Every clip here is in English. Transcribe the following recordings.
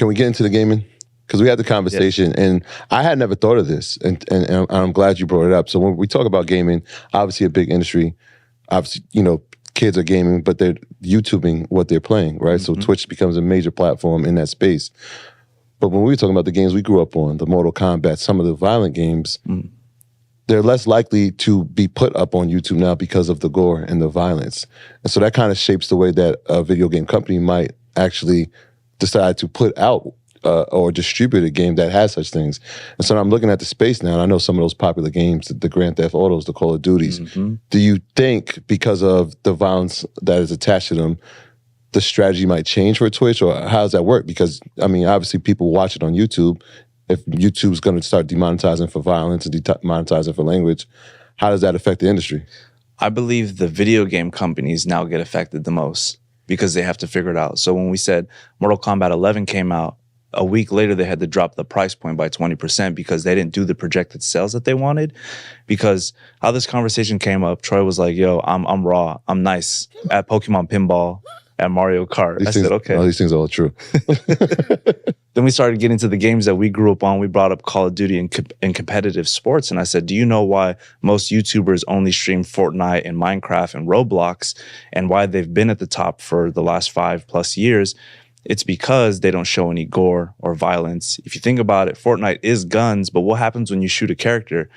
Can we get into the gaming? Because we had the conversation, and I had never thought of this, and I'm glad you brought it up. So when we talk about gaming, obviously a big industry, obviously, kids are gaming, but they're YouTubing what they're playing, right? So Twitch becomes a major platform in that space. But when we were talking about the games we grew up on, the Mortal Kombat, some of the violent games, they're less likely to be put up on YouTube now because of the gore and the violence. And so that kind of shapes the way that a video game company might actually decide to put out or distribute a game that has such things. And so I'm looking at the space now, and I know some of those popular games, the Grand Theft Autos, the Call of Duties. Do you think because of the violence that is attached to them, the strategy might change for Twitch, or how does that work? Because, I mean, obviously people watch it on YouTube. If YouTube's going to start demonetizing for violence and demonetizing for language, how does that affect the industry? I believe the video game companies now get affected the most because they have to figure it out. So when we said Mortal Kombat 11 came out, a week later they had to drop the price point by 20% because they didn't do the projected sales that they wanted. Because how this conversation came up, Troy was like, yo, I'm raw, I'm nice at Pokemon Pinball, at Mario Kart. I said, okay. All these things are all true. Then we started getting to the games that we grew up on. We brought up Call of Duty and competitive sports. And I said, do you know why most YouTubers only stream Fortnite and Minecraft and Roblox, and why they've been at the top for the last 5+ years? It's because they don't show any gore or violence. If you think about it, Fortnite is guns, but what happens when you shoot a character?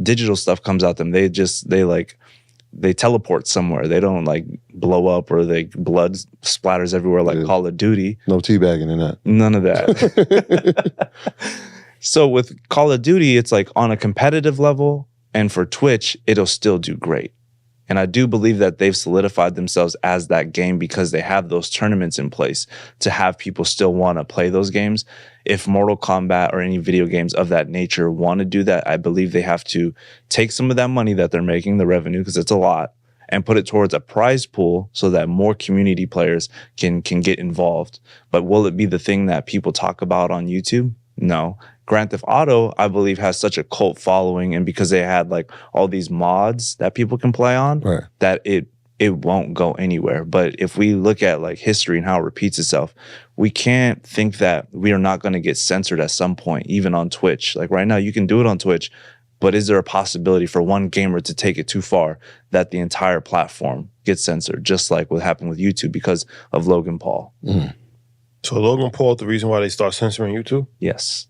Digital stuff comes out them. They teleport somewhere. They don't like blow up, or blood splatters everywhere like Call of Duty. No teabagging in that. None of that. So with Call of Duty, it's like on a competitive level, and for Twitch, it'll still do great. And I do believe that they've solidified themselves as that game because they have those tournaments in place to have people still want to play those games. If Mortal Kombat or any video games of that nature want to do that, I believe they have to take some of that money that they're making, the revenue, because it's a lot, and put it towards a prize pool so that more community players can get involved. But will it be the thing that people talk about on YouTube? No. Grand Theft Auto, I believe, has such a cult following, and because they had like all these mods that people can play on, that it won't go anywhere. But if we look at like history and how it repeats itself, we can't think that we are not going to get censored at some point, even on Twitch. Like right now, you can do it on Twitch, but is there a possibility for one gamer to take it too far that the entire platform gets censored, just like what happened with YouTube because of Logan Paul? So Logan Paul, the reason why they start censoring YouTube? Yes.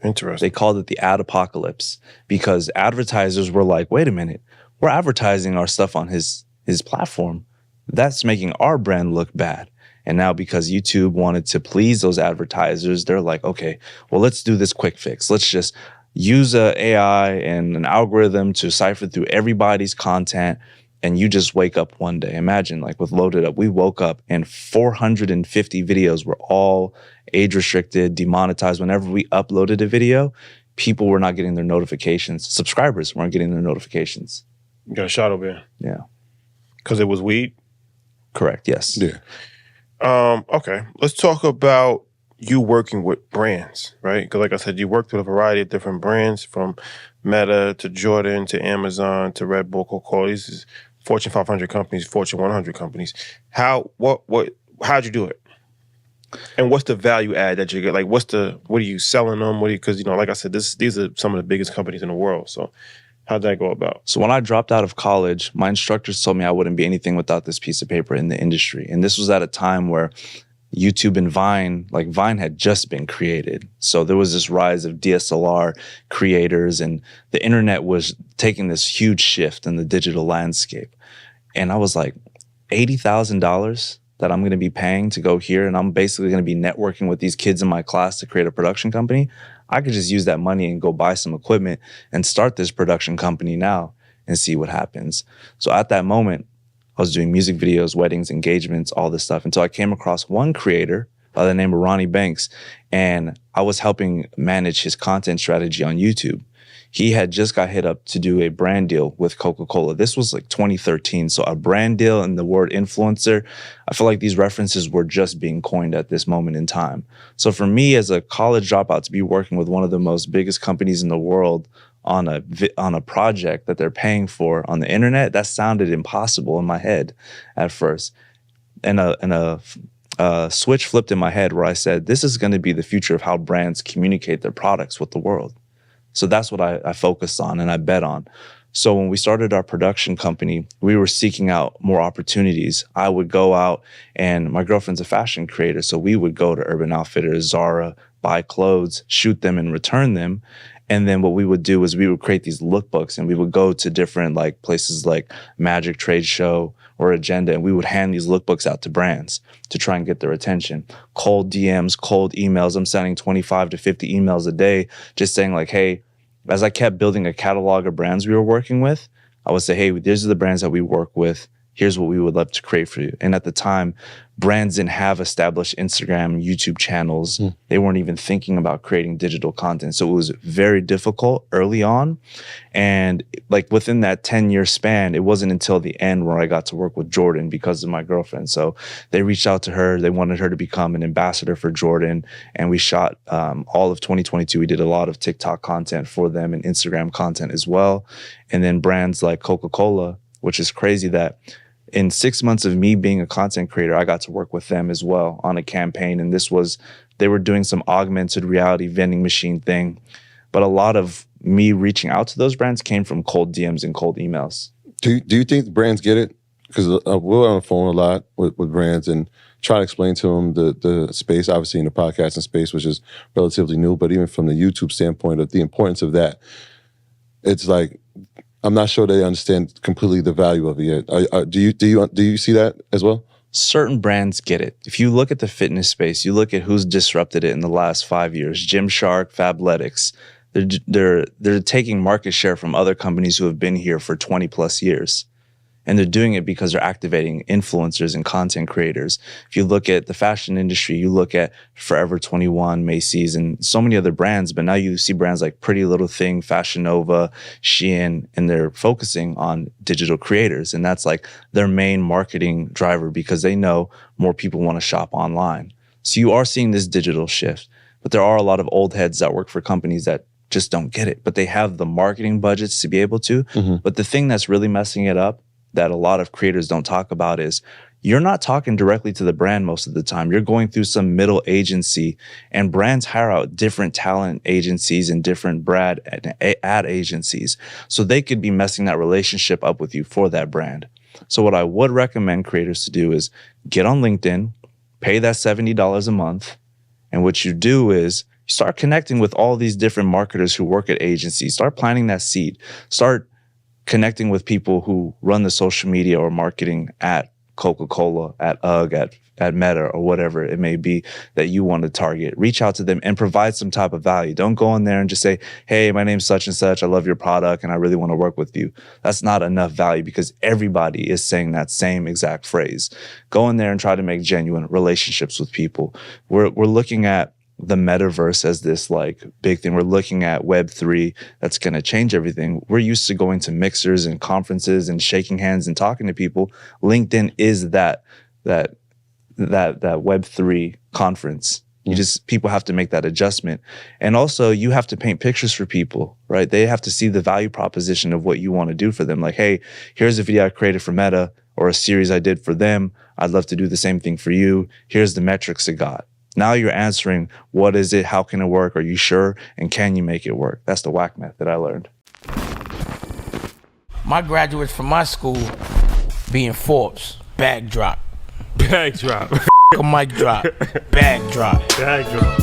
Interesting. They called it the ad apocalypse because advertisers were like, wait a minute, we're advertising our stuff on his platform. That's making our brand look bad. And now because YouTube wanted to please those advertisers, they're like, okay, well, let's do this quick fix. Let's just use a AI and an algorithm to cipher through everybody's content. And you just wake up one day. Imagine like with Loaded Up, we woke up and 450 videos were all age restricted, demonetized. Whenever we uploaded a video, people were not getting their notifications. Subscribers weren't getting their notifications. You got a shadow ban. Yeah. Because it was weed? Correct, yes. Yeah. Okay, let's talk about you working with brands, right? Because like I said, you worked with a variety of different brands, from Meta to Jordan to Amazon to Red Bull, Coca-Cola. These is Fortune 500 companies, Fortune 100 companies. How'd you do it? And what's the value add that you get? Like, what are you selling them? Because, like I said, these are some of the biggest companies in the world. So how'd that go about? So when I dropped out of college, my instructors told me I wouldn't be anything without this piece of paper in the industry. And this was at a time where YouTube and Vine had just been created. So there was this rise of DSLR creators, and the internet was taking this huge shift in the digital landscape. And I was like, $80,000 that I'm going to be paying to go here, and I'm basically going to be networking with these kids in my class to create a production company. I could just use that money and go buy some equipment and start this production company now and see what happens. So at that moment, I was doing music videos, weddings, engagements, all this stuff, until I came across one creator by the name of Ronnie Banks, and I was helping manage his content strategy on YouTube. He had just got hit up to do a brand deal with Coca-Cola. This was like 2013. So a brand deal and the word influencer, I feel like these references were just being coined at this moment in time. So for me as a college dropout to be working with one of the most biggest companies in the world on a project that they're paying for on the internet, that sounded impossible in my head at first. And a switch flipped in my head where I said, this is going to be the future of how brands communicate their products with the world. So that's what I focused on and I bet on. So when we started our production company, we were seeking out more opportunities. I would go out, and my girlfriend's a fashion creator, so we would go to Urban Outfitters, Zara, buy clothes, shoot them and return them. And then what we would do is we would create these lookbooks, and we would go to different like places like Magic Trade Show or Agenda, and we would hand these lookbooks out to brands to try and get their attention. Cold DMs, cold emails. I'm sending 25 to 50 emails a day just saying like, hey, as I kept building a catalog of brands we were working with, I would say, hey, these are the brands that we work with. Here's what we would love to create for you. And at the time, brands didn't have established Instagram, YouTube channels. They weren't even thinking about creating digital content. So it was very difficult early on. And like within that 10-year span, it wasn't until the end where I got to work with Jordan because of my girlfriend. So they reached out to her. They wanted her to become an ambassador for Jordan. And we shot all of 2022. We did a lot of TikTok content for them and Instagram content as well. And then brands like Coca-Cola, which is crazy that in 6 months of me being a content creator, I got to work with them as well on a campaign. And they were doing some augmented reality vending machine thing. But a lot of me reaching out to those brands came from cold DMs and cold emails. Do you think brands get it? Because we're on the phone a lot with brands and try to explain to them the space, obviously in the podcasting space, which is relatively new, but even from the YouTube standpoint of the importance of that, it's like, I'm not sure they understand completely the value of it yet. Do you see that as well? Certain brands get it. If you look at the fitness space, you look at who's disrupted it in the last 5 years. Gymshark, Fabletics, they're taking market share from other companies who have been here for 20 plus years. And they're doing it because they're activating influencers and content creators. If you look at the fashion industry, you look at Forever 21, Macy's, and so many other brands. But now you see brands like Pretty Little Thing, Fashion Nova, Shein, and they're focusing on digital creators. And that's like their main marketing driver because they know more people want to shop online. So you are seeing this digital shift. But there are a lot of old heads that work for companies that just don't get it. But they have the marketing budgets to be able to. Mm-hmm. But the thing that's really messing it up that a lot of creators don't talk about is you're not talking directly to the brand most of the time. You're going through some middle agency, and brands hire out different talent agencies and different ad agencies. So they could be messing that relationship up with you for that brand. So what I would recommend creators to do is get on LinkedIn, pay that $70 a month. And what you do is you start connecting with all these different marketers who work at agencies. Start planting that seed. Start connecting with people who run the social media or marketing at Coca-Cola, at UGG, at Meta, or whatever it may be that you want to target. Reach out to them and provide some type of value. Don't go in there and just say, hey, my name's such and such. I love your product and I really want to work with you. That's not enough value because everybody is saying that same exact phrase. Go in there and try to make genuine relationships with people. We're looking at the metaverse as this like big thing. We're looking at Web3 that's going to change everything. We're used to going to mixers and conferences and shaking hands and talking to people. LinkedIn is that Web3 conference. People have to make that adjustment. And also you have to paint pictures for people, right? They have to see the value proposition of what you want to do for them. Like, hey, here's a video I created for Meta or a series I did for them. I'd love to do the same thing for you. Here's the metrics it got. Now you're answering, what is it? How can it work? Are you sure? And can you make it work? That's the WAC method I learned. My graduates from my school being Forbes, bag drop. Bag drop. A mic drop, bag drop. Bag drop.